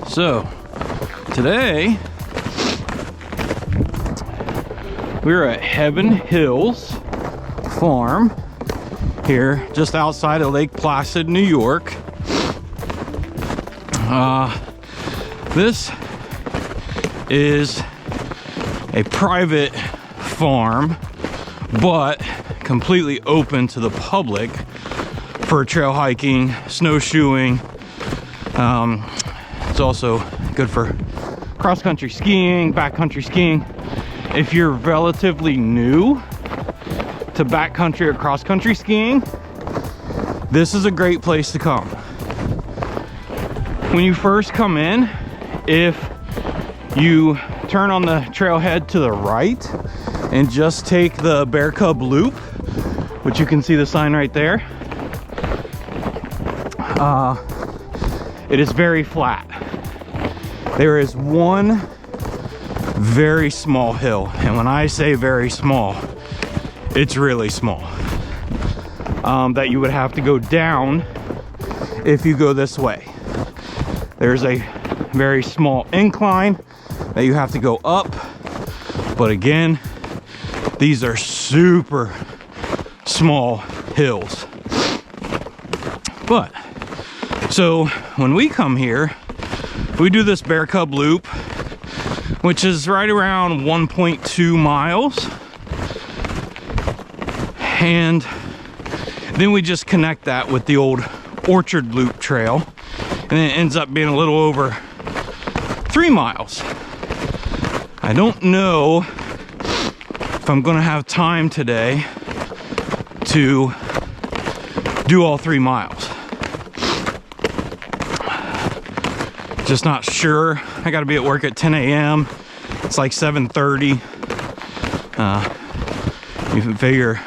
So today we're at Heaven Hills Farm here just outside of Lake Placid, New York. This is a private farm, but completely open to the public for trail hiking, snowshoeing. It's also good for cross-country skiing, backcountry skiing. If you're relatively new to backcountry or cross-country skiing, this is a great place to come. When you first come in, if you turn on the trailhead to the right and just take the Bear Cub Loop, which you can see the sign right there, it is very flat. There is one very small hill, and when I say very small, it's really small, that you would have to go down if you go this way. There's a very small incline that you have to go up, but again, these are super small hills. But so when we come here, we do this Bear Cub Loop, which is right around 1.2 miles, and then we just connect that with the old Orchard Loop Trail, and it ends up being a little over 3 miles. I don't know if I'm gonna have time today to do all 3 miles. Just not sure. I gotta be at work at 10 a.m. It's like 7:30. You can figure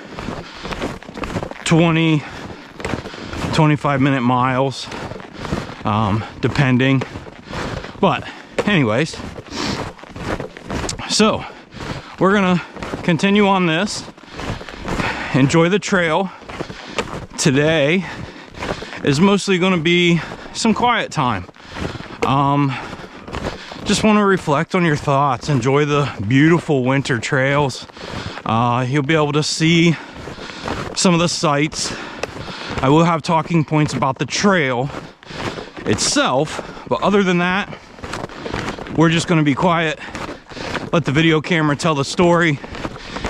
20-25 minute miles, depending. But anyways, so we're gonna continue on this, enjoy the trail. Today is mostly gonna be some quiet time. Just want to reflect on your thoughts, enjoy the beautiful winter trails. You'll be able to see some of the sights. I will have talking points about the trail itself, but other than that, we're just going to be quiet, let the video camera tell the story,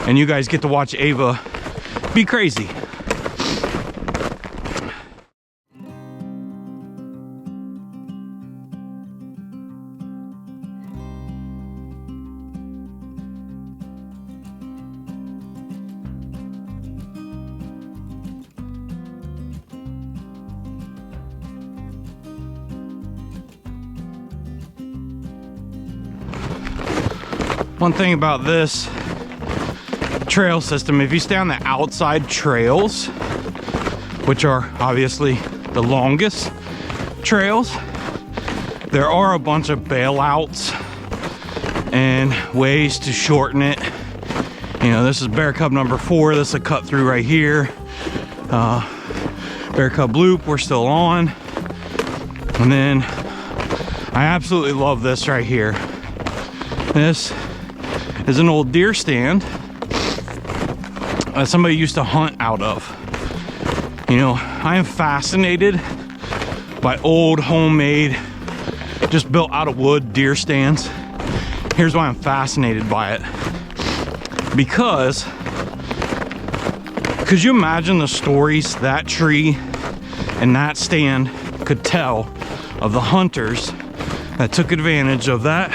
and you guys get to watch Ava be crazy. One thing about this trail system, if you stay on the outside trails, which are obviously the longest trails, there are a bunch of bailouts and ways to shorten it. You know, this is Bear Cub number 4. This is a cut through right here. Bear Cub Loop, we're still on. And then I absolutely love this right here. This is an old deer stand that somebody used to hunt out of. You know, I am fascinated by old homemade, just built out of wood deer stands. Here's why I'm fascinated by it. Because could you imagine the stories that tree and that stand could tell of the hunters that took advantage of that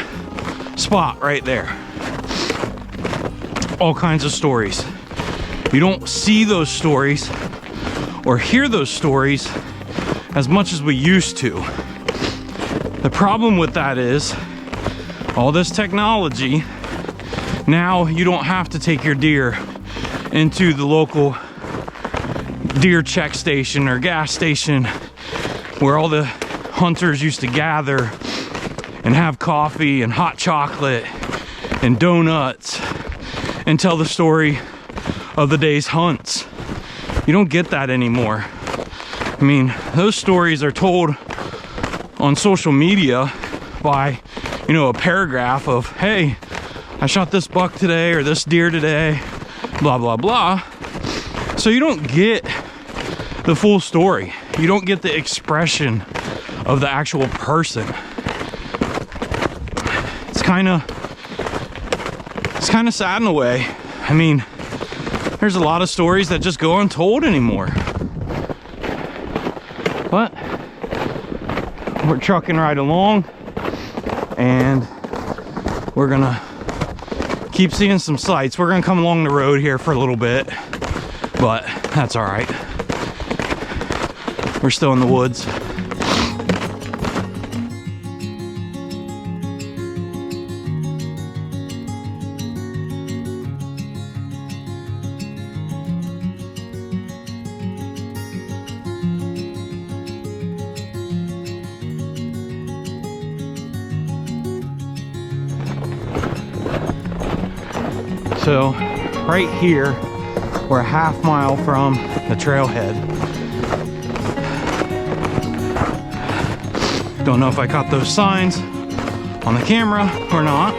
spot right there? All kinds of stories. You don't see those stories or hear those stories as much as we used to. The problem with that is all this technology, now you don't have to take your deer into the local deer check station or gas station where all the hunters used to gather and have coffee and hot chocolate and donuts and tell the story of the day's hunts. You don't get that anymore. I mean, those stories are told on social media by, you know, a paragraph of, hey, I shot this buck today or this deer today, blah, blah, blah. So you don't get the full story. You don't get the expression of the actual person. It's kind of sad in a way. I mean, there's a lot of stories that just go untold anymore. But we're trucking right along, and we're gonna keep seeing some sights. We're gonna come along the road here for a little bit, but that's all right. We're still in the woods. So right here, we're a half mile from the trailhead. Don't know if I caught those signs on the camera or not.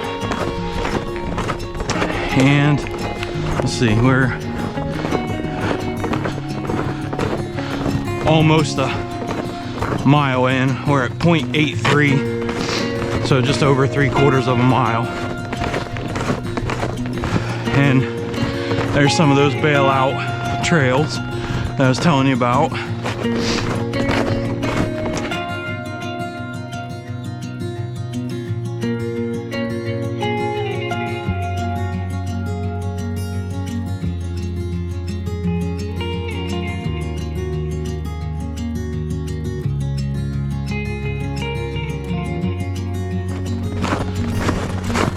And let's see, we're almost a mile in. We're at 0.83, so just over 3/4 of a mile. And there's some of those bailout trails that I was telling you about.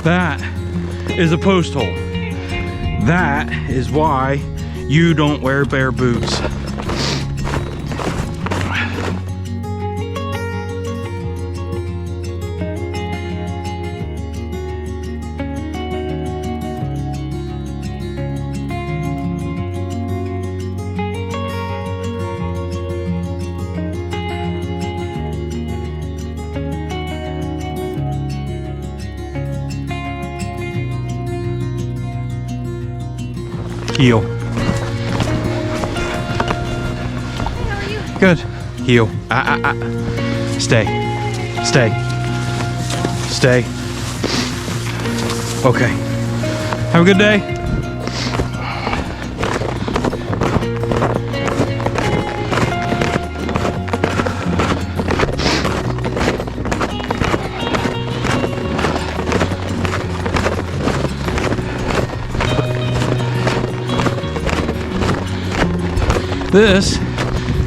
That is a post hole. That is why you don't wear bare boots. Heel. How are you? Good. Heel. Stay. Stay. Stay. Okay. Have a good day. This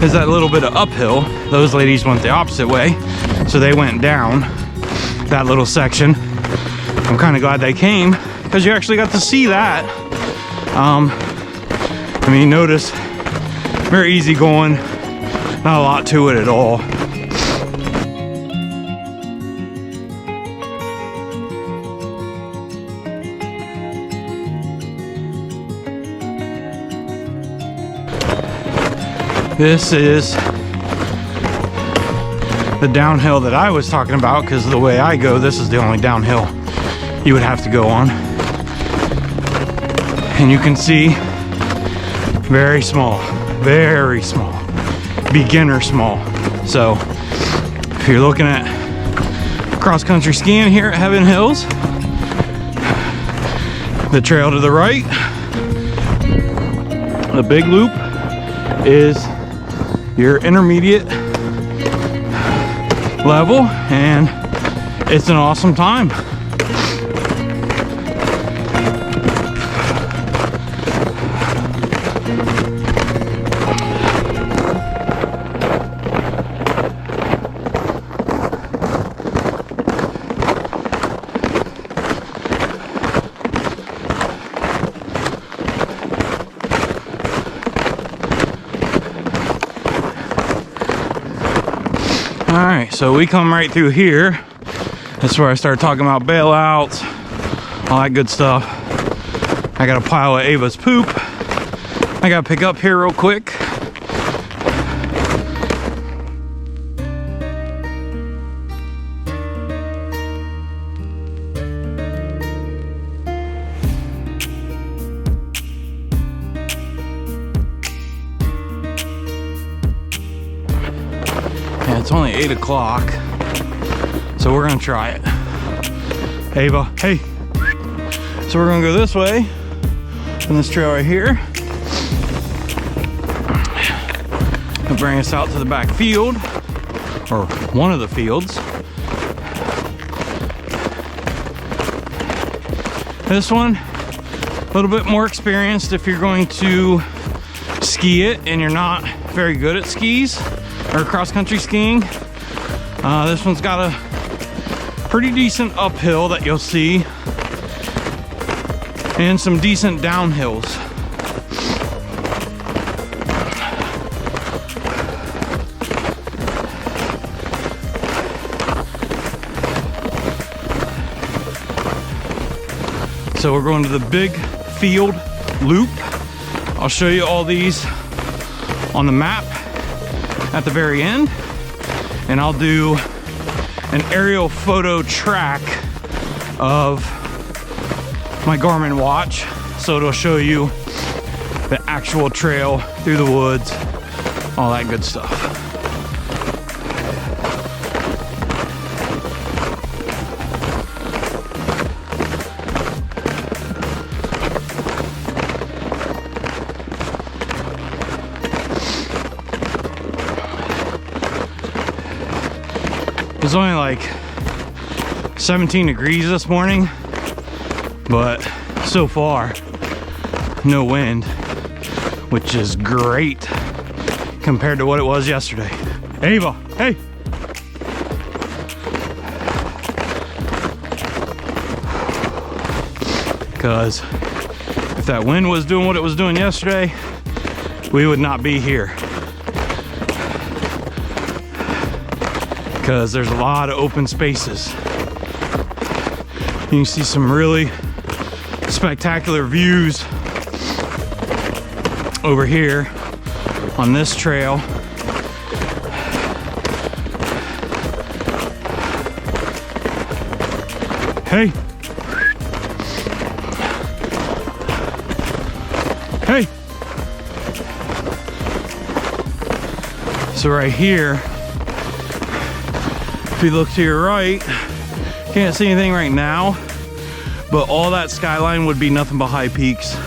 is that little bit of uphill. Those ladies went the opposite way, so they went down that little section. I'm kind of glad they came because you actually got to see that. I mean, notice, very easy going, not a lot to it at all. This is the downhill that I was talking about, because the way I go, this is the only downhill you would have to go on. And you can see, very small, beginner small. So if you're looking at cross-country skiing here at Heaven Hills, the trail to the right, the big loop, is your intermediate level, and it's an awesome time. Alright, so we come right through here. That's where I started talking about bailouts, all that good stuff. I got a pile of Ava's poop I gotta pick up here real quick. only 8 o'clock, so we're gonna try it. Ava, hey. So we're gonna go this way on this trail right here. It'll bring us out to the back field, or one of the fields. This one, a little bit more experienced if you're going to ski it and you're not very good at skis or cross-country skiing. This one's got a pretty decent uphill that you'll see and some decent downhills. So we're going to the big field loop. I'll show you all these on the map at the very end, and I'll do an aerial photo track of my Garmin watch, so it'll show you the actual trail through the woods, all that good stuff. It was only like 17 degrees this morning, but so far no wind, which is great compared to what it was yesterday. Ava, hey. Because if that wind was doing what it was doing yesterday, we would not be here. Because there's a lot of open spaces. You can see some really spectacular views over here on this trail. Hey. Hey. So right here, if you look to your right, can't see anything right now, but all that skyline would be nothing but high peaks.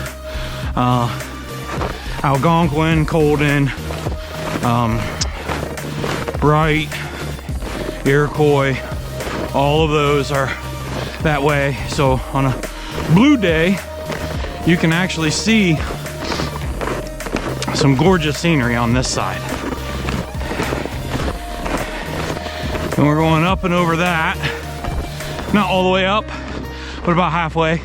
Algonquin, Colden, Bright, Iroquois, all of those are that way. So on a blue day, you can actually see some gorgeous scenery on this side. And we're going up and over that. Not all the way up, but about halfway.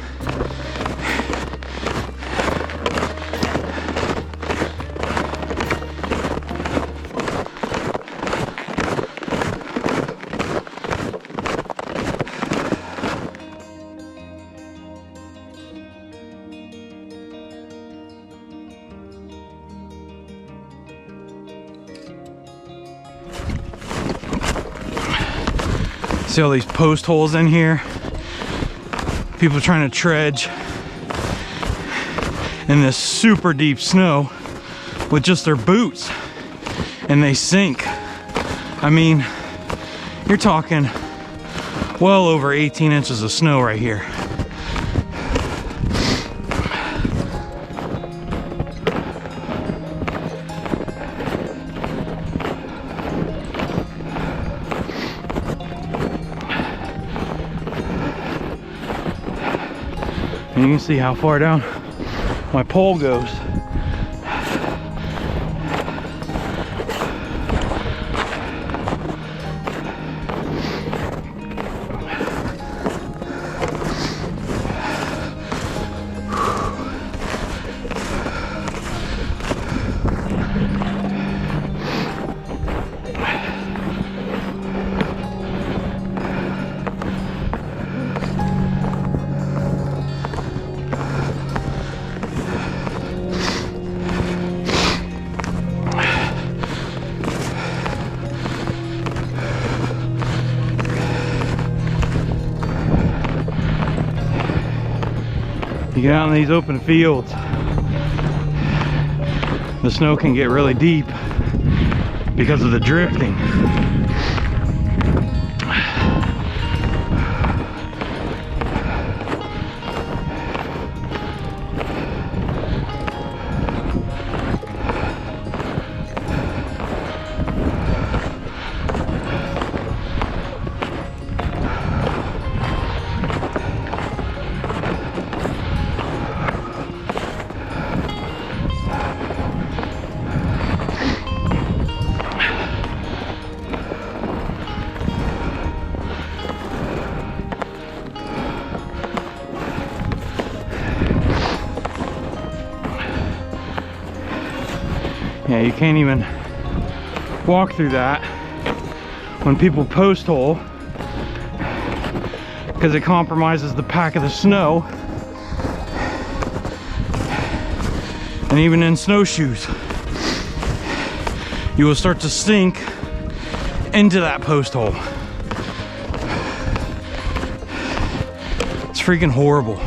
See all these post holes in here? People trying to trudge in this super deep snow with just their boots, and they sink. I mean, you're talking well over 18 inches of snow right here. You can see how far down my pole goes. You get out in these open fields, the snow can get really deep because of the drifting. Yeah, you can't even walk through that when people post hole because it compromises the pack of the snow. And even in snowshoes, you will start to sink into that post hole. It's freaking horrible.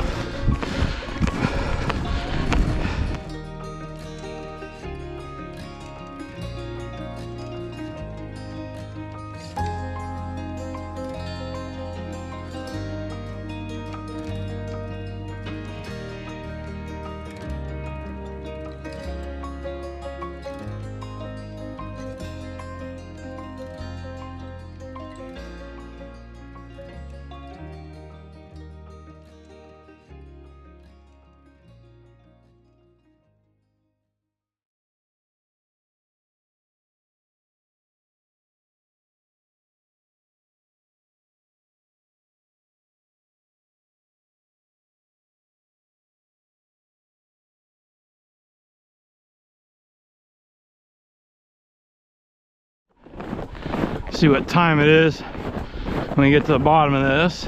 See what time it is when we get to the bottom of this.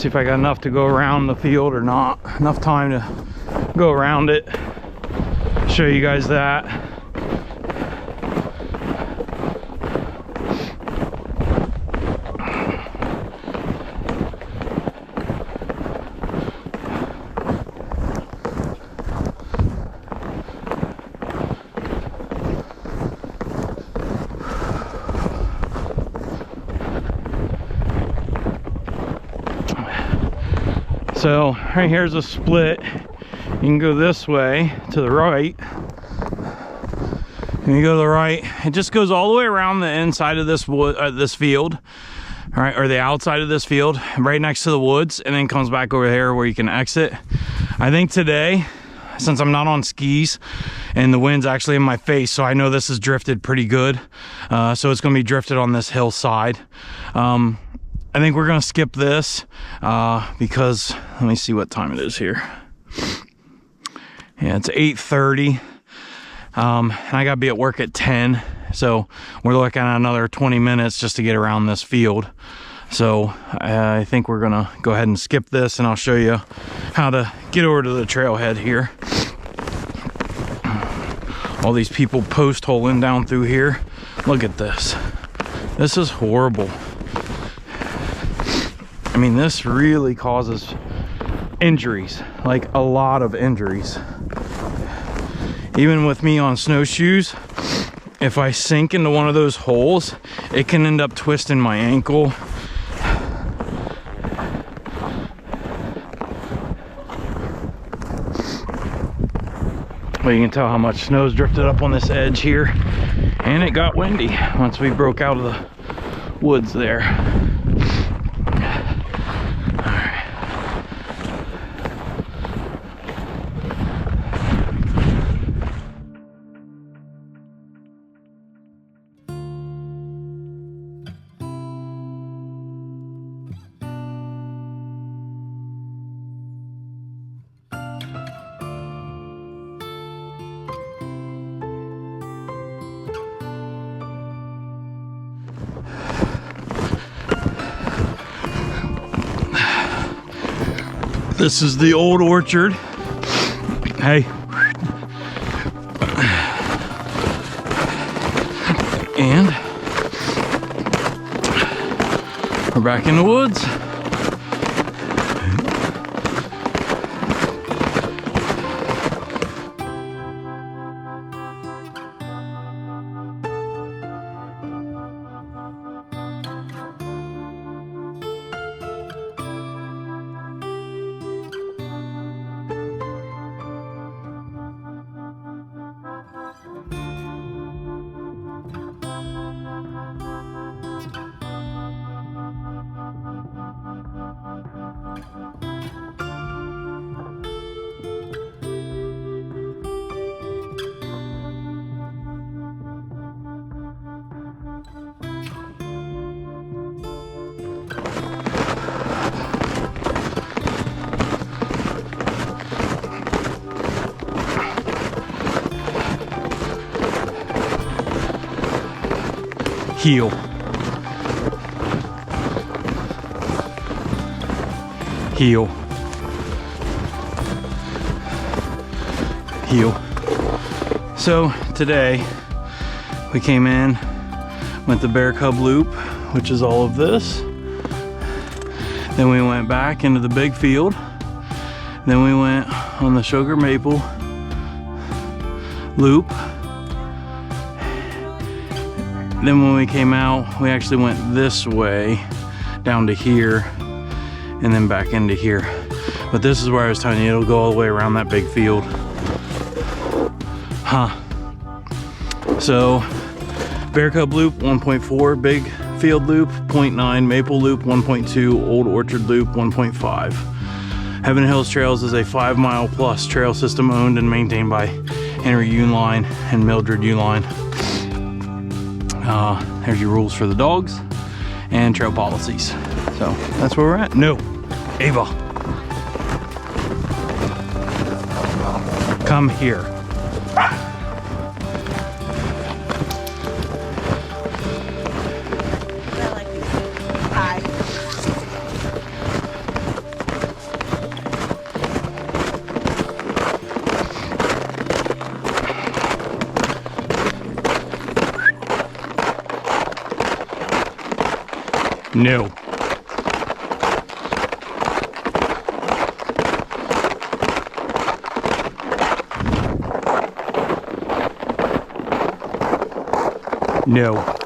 See if I got enough to go around the field or not. Enough time to go around it. Show you guys that. So right here's a split. You can go this way to the right. And you go to the right, it just goes all the way around the inside of this wood, this field, all right, or the outside of this field, right next to the woods, and then comes back over here where you can exit. I think today, since I'm not on skis and the wind's actually in my face, so I know this is drifted pretty good. So it's gonna be drifted on this hillside. I think we're gonna skip this because let me see what time it is here. Yeah, it's 8:30. And I gotta be at work at 10, so we're looking at another 20 minutes just to get around this field. So I think we're gonna go ahead and skip this, and I'll show you how to get over to the trailhead here. All these people post holing down through here. Look at this. This is horrible. I mean, this really causes injuries, like a lot of injuries. Even with me on snowshoes, if I sink into one of those holes, it can end up twisting my ankle. Well, you can tell how much snow's drifted up on this edge here. And it got windy once we broke out of the woods there. This is the old orchard. Hey. And we're back in the woods. heel. Heel. Heel. So today we came in, went the Bear Cub Loop, which is all of this. Then we went back into the big field. Then we went on the Sugar Maple Loop. Then when we came out, we actually went this way down to here and then back into here. But this is where I was telling you it'll go all the way around that big field. So Bear Cub Loop 1.4, Big Field Loop 0.9, Maple Loop 1.2, Old Orchard Loop 1.5. Heaven Hills Trails is a 5-mile plus trail system owned and maintained by Henry Uline and Mildred Uline. There's your rules for the dogs and trail policies. So that's where we're at. No, Ava, come here. No. No.